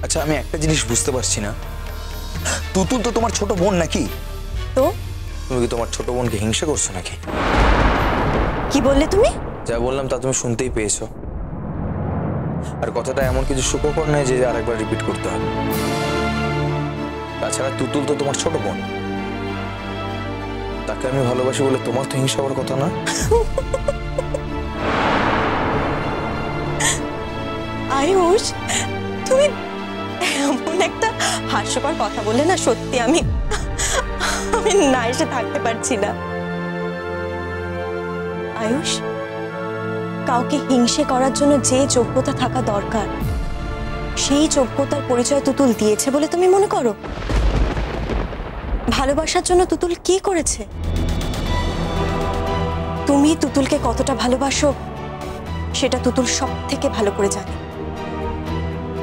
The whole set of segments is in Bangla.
আচ্ছা আমি একটা জিনিস বুঝতে পারছি না, তুতুল তো তোমার ছোট বোন নাকি? তো তুমি কি তোমার ছোট বোনকে হিংসা করছো নাকি? কি বললে তুমি? যা বললাম তা তুমি শুনতেই পেয়েছো। আর কথাটা এমন কিছু সুখকর নয় যে আরেকবার রিপিট করতে হবে। তাছাড়া তুতুল তো তোমার ছোট বোন, তাকে আমি ভালোবাসি বলে তোমার তো হিংসা হওয়ার কথা না। আয়ুষ, তুমি এমন একটা হাস্যকর কথা বললে না, সত্যি আমি না এসে থাকতে পারছি না। আয়ুষ, কাউকে হিংসে করার জন্য যে যোগ্যতা থাকা দরকার সেই যোগ্যতার পরিচয় তুতুল দিয়েছে বলে তুমি মনে করো? ভালোবাসার জন্য তুতুল কি করেছে? তুমি তুতুলকে কতটা ভালোবাসো সেটা তুতুল সব থেকে ভালো করে জানে।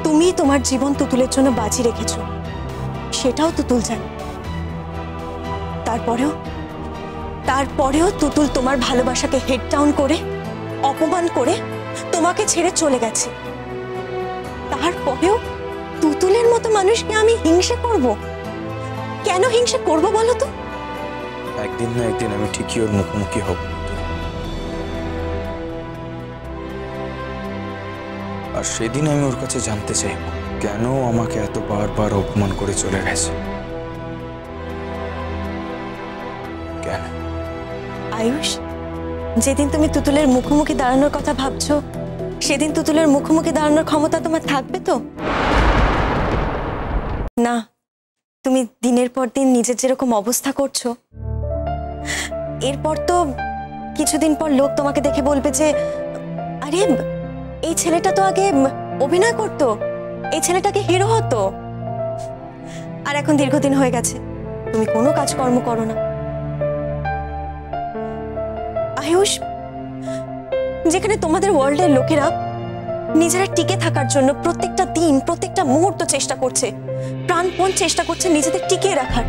তুমি তোমার জীবন তুতুলের জন্য বাজি রেখেছো সেটাও তুতুল জানে। তারপরেও তুতুল তোমার ভালোবাসাকে হেড ডাউন করে, অপমান করে তোমাকে ছেড়ে চলে গেছে। তারপরেও তুতুলের মতো মানুষকে আমি হিংসে করব? কেন হিংসে করব বলো তো? একদিন না একদিন আমি ঠিকই ওর মুখোমুখি হব, আর সেদিন আমি ওর কাছে জানতে চাইব কেন আমাকে এত বারবার অপমান করে চলে গেছে। কেন? আয়ুষ, যেদিন তুমি তুতুলের মুখোমুখি দাঁড়ানোর কথা ভাবছো সেদিন তুতুলের মুখোমুখি দাঁড়ানোর ক্ষমতা তোমার থাকবে তো? না, তুমি দিনের পর দিন নিজের যেরকম অবস্থা করছো, এরপর তো কিছুদিন পর লোক তোমাকে দেখে বলবে যে আরে এই ছেলেটা তো আগে অভিনয় করতো, এই ছেলেটাকে হিরো হতো। আর এখন দীর্ঘদিন হয়ে গেছে তুমি কোনো কাজকর্ম করো না। আয়ুষ, যেখানে তোমাদের ওয়ার্ল্ডের লোকেরা নিজেরা টিকে থাকার জন্য প্রত্যেকটা দিন প্রত্যেকটা মুহূর্ত চেষ্টা করছে, প্রাণপণ চেষ্টা করছে নিজেদের টিকিয়ে রাখার,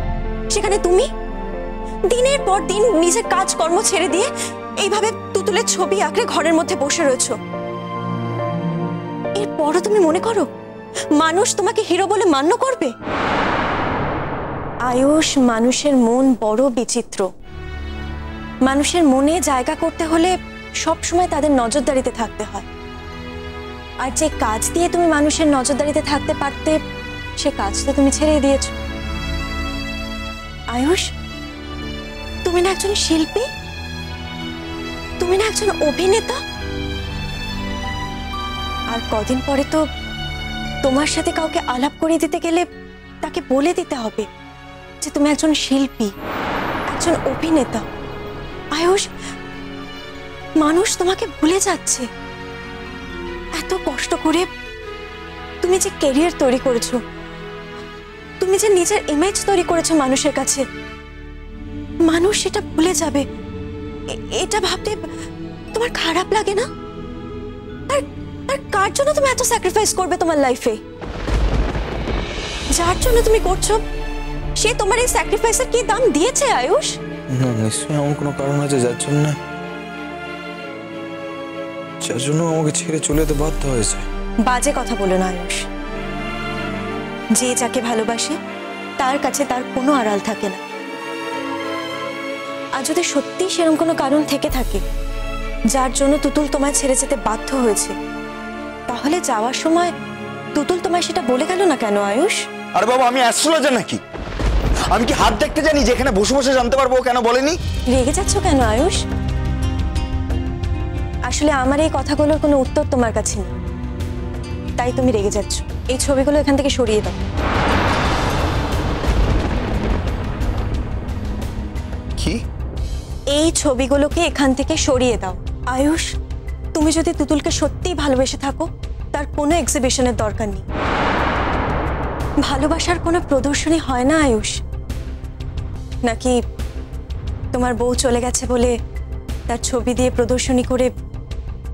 সেখানে তুমি দিনের পর দিন নিজের কাজকর্ম ছেড়ে দিয়ে এইভাবে তুতুলের ছবি আঁকড়ে ঘরের মধ্যে বসে রয়েছো। এরপরও তুমি মনে করো মানুষ তোমাকে হিরো বলে মান্য করবে? আয়ুষ, মানুষের মন বড় বিচিত্র। মানুষের মনে জায়গা করতে হলে সব সময় তাদের নজরদারিতে থাকতে হয়। আর যে কাজ দিয়ে তুমি মানুষের নজরদারিতে থাকতে পারতে সে কাজ তো তুমি ছেড়ে দিয়েছো। আয়ুষ, তুমি না একজন শিল্পী, তুমি না একজন অভিনেতা। আর কদিন পরে তো তোমার সাথে কাউকে আলাপ করে দিতে গেলে তাকে বলে দিতে হবে যে তুমি একজন শিল্পী, একজন অভিনেতা। আয়ুষ, মানুষ তোমাকে ভুলে যাচ্ছে। এত কষ্ট করে তুমি যে ক্যারিয়ার তৈরি করেছো, তুমি যে নিজের ইমেজ তৈরি করেছো মানুষের কাছে, মানুষ সেটা ভুলে যাবে এটা ভাবতে তোমার খারাপ লাগে না? আর কার জন্য তুমি এত স্যাক্রিফাইস করবে তোমার লাইফে? যার জন্য তুমি করছো সে তোমার এই স্যাক্রিফাইসের কি দাম দিয়েছে আয়ুষ? না, নিশ্চয়ই এমন কোনো কারণ আছে যার জন্য আমাকে ছেড়ে চলে যেতে বাধ্য হয়েছে। বাজে কথা বলো না আয়ুষ। যে যাকে ভালোবাসে তার কাছে তার কোনো আড়াল থাকে না। আর যদি সত্যি সেরকম কোনো কারণ থেকে থাকে যার জন্য তুতুল তোমায় ছেড়ে যেতে বাধ্য হয়েছে, তাহলে যাওয়ার সময় তুতুল তোমায় সেটা বলে গেল না কেন আয়ুষ? আরে বাবা, আমি অ্যাস্ট্রোলজার নাকি? আমি কি হাত দেখতে জানি যেখানে বসে বসে জানতে পারবো কেন বলেনি? রেগে যাচ্ছ কেন আয়ুষ? আসলে আমার এই কথাগুলোর কোনো উত্তর তোমার কাছে নেই, তাই তুমি রেগে যাচ্ছ। এই ছবিগুলো এখান থেকে সরিয়ে দাও। কি? এই ছবিগুলোকে এখান থেকে সরিয়ে দাও। আয়ুষ, তুমি যদি তুতুলকে সত্যিই ভালোবেসে থাকো তার কোনো এক্সিবিশনের দরকার নেই। ভালোবাসার কোনো প্রদর্শনী হয় না আয়ুষ। নাকি তোমার বউ চলে গেছে বলে তার ছবি দিয়ে প্রদর্শনী করে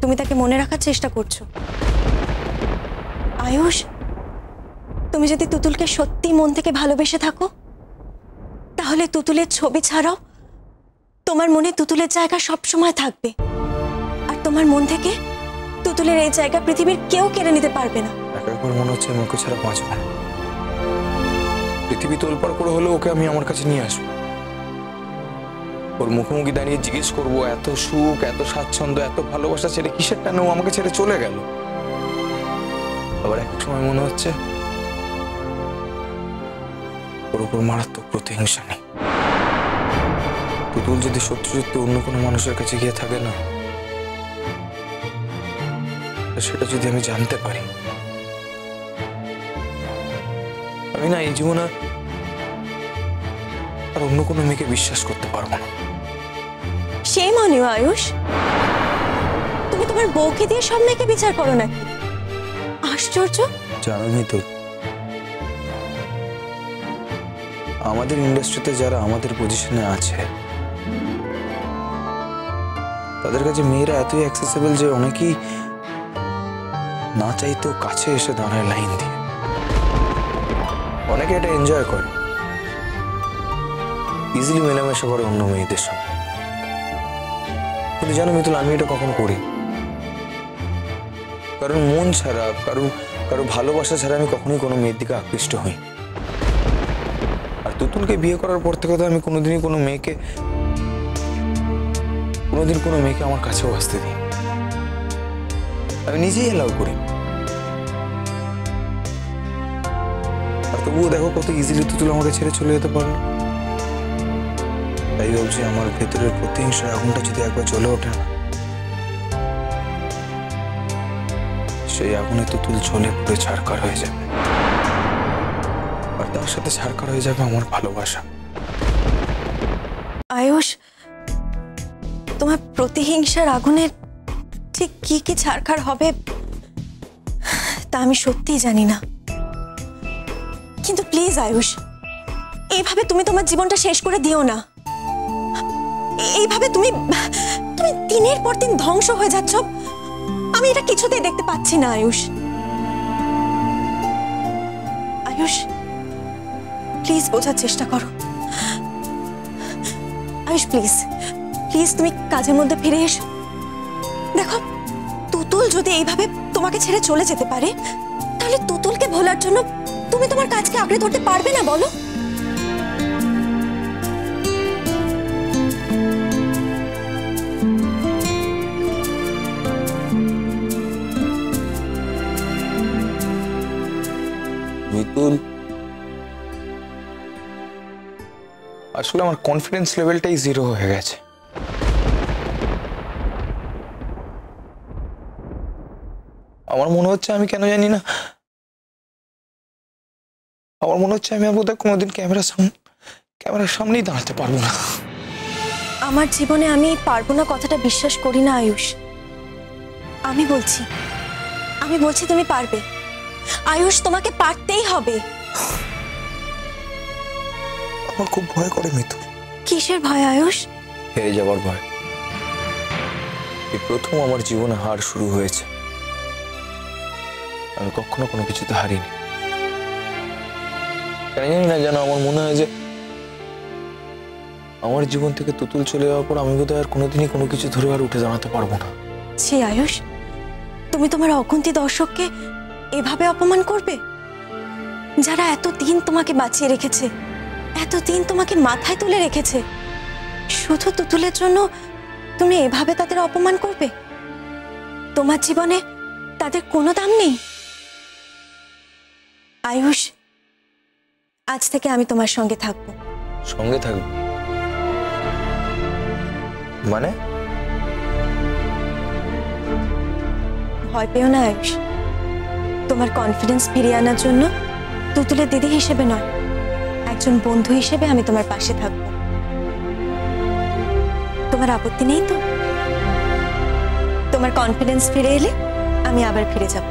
তুমি তাকে মনে রাখার চেষ্টা করছো? আয়ুষ, তুমি যদি তুতুলকে সত্যি মন থেকে ভালোবেসে থাকো তাহলে তুতুলের ছবি ছাড়াও তোমার মনে তুতুলের জায়গা সব সময় থাকবে। আর তোমার মন থেকে তুতুলের এই জায়গা পৃথিবীর কেউ কেড়ে নিতে পারবে না। একবার মনে হচ্ছে আমি ওকে ছাড়া বাঁচব না। পৃথিবী তোলপাড় করে হলেও ওকে আমি আমার কাছে নিয়ে আসবো। ওর মুখোমুখি দাঁড়িয়ে জিজ্ঞেস করবো, এত সুখ, এত স্বাচ্ছন্দ্য, এত ভালোবাসা ছেড়ে কিসের টানে ও আমাকে ছেড়ে চলে গেল। আবার এক সময় মনে হচ্ছে ওর উপর মারাত্মক প্রতিহিংসা নেই। তুতুল যদি সত্যি সত্যি অন্য কোনো মানুষের কাছে গিয়ে থাকে না, সেটা যদি আমি জানতে পারি, আমি না এই জীবনে আর অন্য কোনো মেয়েকে বিশ্বাস করতে পারবো না। সেই মনে আয়ুষ, তুমি তোমার বউকে দিয়ে সব মেয়েকে বিচার করো নাকি? আশ্চর্য। জানোই তো, আমাদের ইন্ডাস্ট্রিতে যারা আমাদের পজিশনে আছে তাদের কাছে মেয়েরা এতই অ্যাক্সেসিবল যে অনেকেই না চাইতেও কাছে এসে দাঁড়ায় লাইন দিয়ে। অনেকে এটা এনজয় করে, ইজিলি মেলামেশা করে অন্য মেয়েদের সঙ্গে। কিন্তু জানো মিতুল, আমি এটা কখনো করি, কারণ মন ছাড়া, কারো ভালোবাসা ছাড়া আমি কখনোই কোনো মেয়ের দিকে আকৃষ্ট হই। আর তুতুলকে বিয়ে করার পর থেকে তো আমি কোনোদিন কোনো মেয়েকে আমার কাছেও আসতে দিই। আমি নিজেই এলাও করি। আর তবুও দেখো কত ইজিলি তুতুল আমাকে ছেড়ে চলে যেতে পারলো। তাই ভাবছি আমার ভেতরের প্রতিহিংসার আগুনটা যদি একবার জ্বলে ওঠে না, সেই আগুনে তুতুল জ্বলে পুড়ে ছারখার হয়ে যাবে, আর তার সাথে ছারখার হয়ে যাবে আমার ভালোবাসা। আয়ুষ, তোমার প্রতিহিংসার আগুনে ঠিক কি কি ছারখার হবে তা আমি সত্যিই জানি না, কিন্তু প্লিজ আয়ুষ, এইভাবে তুমি তোমার জীবনটা শেষ করে দিও না। এইভাবে তুমি দিনের পর দিন ধ্বংস হয়ে যাচ্ছ। আমি এটা কিছুতেই দেখতে পাচ্ছি না আয়ুষ। আয়ুষ, প্লিজ বোঝার চেষ্টা করো। আয়ুষ প্লিজ, প্লিজ তুমি কাজের মধ্যে ফিরে এসো। দেখো, তুতুল যদি এইভাবে তোমাকে ছেড়ে চলে যেতে পারে, তাহলে তুতুলকে ভোলার জন্য তুমি তোমার কাজকে আঁকড়ে ধরতে পারবে না বলো? মিতুল, আসলে আমার কনফিডেন্স লেভেলটাই 0 হয়ে গেছে। আমার মনে হচ্ছে, আমি কেন জানি না, আমার মনে হচ্ছে আমি বোধহয় কোনোদিন ক্যামেরার সামনেই দাঁড়াতে পারবো না। আমার জীবনে আমি পারবো না কথাটা বিশ্বাস করি না আয়ুষ। আমি বলছি তুমি পারবে। আয়ুষ, তোমাকে পারতেই হবে। আমার খুব ভয় করে মিতুল। কিসের ভয় আয়ুষ? হেরে যাবার ভয়। এই প্রথম আমার জীবনে হার শুরু হয়েছে। আমি কখনো কোনো কিছুতে হারিনি। কেন জানি না, যেন আমার মনে হয় যে আমার জীবন থেকে তুতুল চলে যাওয়ার পর আমি বোধহয় আর কোনোদিনই কোনো কিছু ধরে আর উঠে দাঁড়াতে পারবো না। ছি আয়ুষ, তুমি তোমার অকুন্তি দর্শককে এভাবে অপমান করবে? যারা এতদিন তোমাকে বাঁচিয়ে রেখেছে, এতদিন তোমাকে মাথায় তুলে রেখেছে, শুধু তুতুলের জন্য তুমি এভাবে তাদের অপমান করবে? তোমার জীবনে তাদের কোনো দাম নেই? আয়ুষ, আজ থেকে আমি তোমার সঙ্গে থাকবো। সঙ্গে থাকবো মানে? ভয় পেও না আয়ুষ। তোমার কনফিডেন্স ফিরিয়ে আনার জন্য তুতুলের দিদি হিসেবে নয়, একজন বন্ধু হিসেবে আমি তোমার পাশে থাকবো। তোমার আপত্তি নেই তো? তোমার কনফিডেন্স ফিরে এলে আমি আবার ফিরে যাব।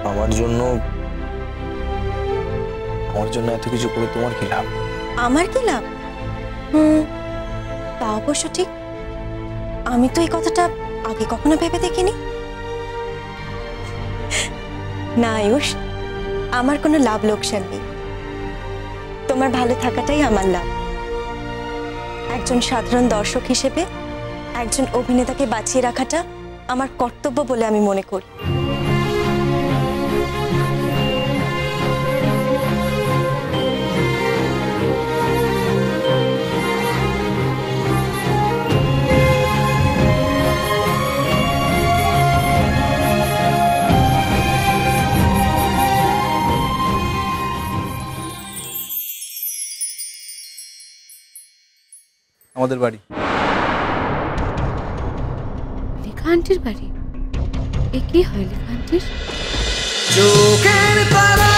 আমার জন্য এত কিছু করে তোমার কি লাভ? আমার কি লাভ? তা অবশ্য ঠিক। আমি তো এই কথাটা আগে কখনো ভেবে দেখিনি। না আয়ুষ, আমার কোনো লাভ লোকসান নেই। তোমার ভালো থাকাটাই আমার লাভ। একজন সাধারণ দর্শক হিসেবে একজন অভিনেতাকে বাঁচিয়ে রাখাটা আমার কর্তব্য বলে আমি মনে করি। আমাদের বাড়ি। লেখা আন্টির বাড়ি? এ কি হয় লেখা আন্টির? চোখের তারা